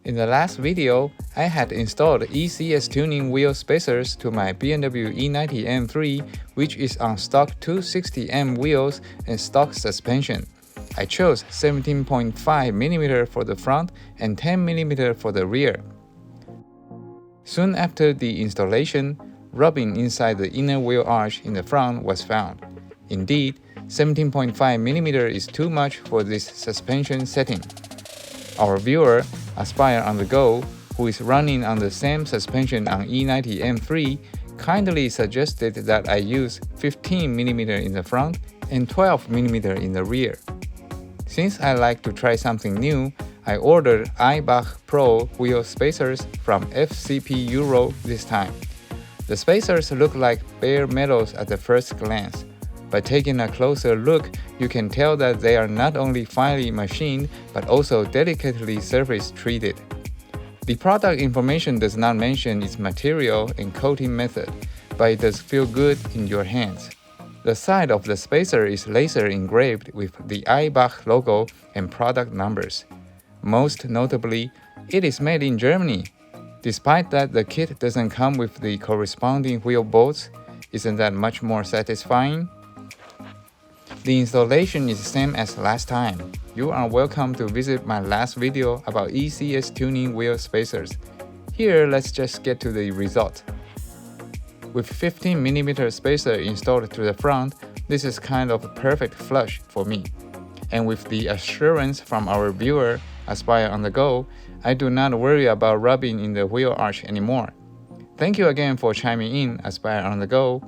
In the last video, I had installed ECS tuning wheel spacers to my BMW E90 M3, which is on stock 260M wheels and stock suspension. I chose 17.5mm for the front and 10mm for the rear. Soon after the installation, rubbing inside the inner wheel arch in the front was found. Indeed, 17.5mm is too much for this suspension setting. Our viewer, Aspire on the Go, who is running on the same suspension on E90 M3, kindly suggested that I use 15mm in the front and 12mm in the rear. Since I like to try something new, I ordered Eibach PRO Wheel spacers from FCP Euro this time. The spacers look like bare metals at the first glance. By taking a closer look, you can tell that they are not only finely machined, but also delicately surface treated. The product information does not mention its material and coating method, but it does feel good in your hands. The side of the spacer is laser engraved with the Eibach logo and product numbers. Most notably, it is made in Germany. Despite that the kit doesn't come with the corresponding wheel bolts, isn't that much more satisfying? The installation is the same as last time. You are welcome to visit my last video about ECS tuning wheel spacers. Here, let's just get to the result. With 15mm spacer installed to the front, this is kind of a perfect flush for me. And with the assurance from our viewer, Aspire on the Go, I do not worry about rubbing in the wheel arch anymore. Thank you again for chiming in, Aspire on the Go.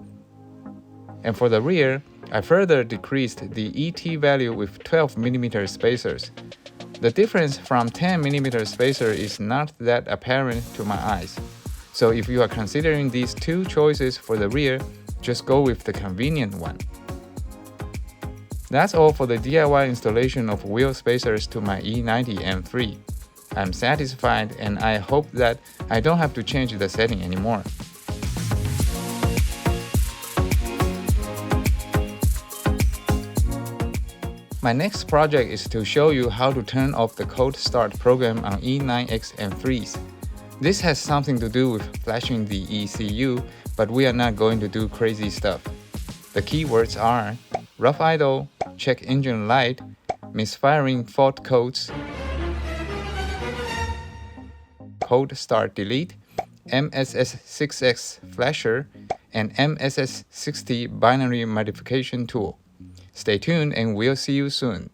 And for the rear, I further decreased the ET value with 12mm spacers. The difference from 10mm spacer is not that apparent to my eyes. So if you are considering these two choices for the rear, just go with the convenient one. That's all for the DIY installation of wheel spacers to my E90 M3. I'm satisfied and I hope that I don't have to change the setting anymore. My next project is to show you how to turn off the cold start program on E9X M3s. This has something to do with flashing the ECU, but we are not going to do crazy stuff. The keywords are rough idle, check engine light, misfiring fault codes, cold start delete, MSS6X flasher, and MSS60 binary modification tool. Stay tuned and we'll see you soon.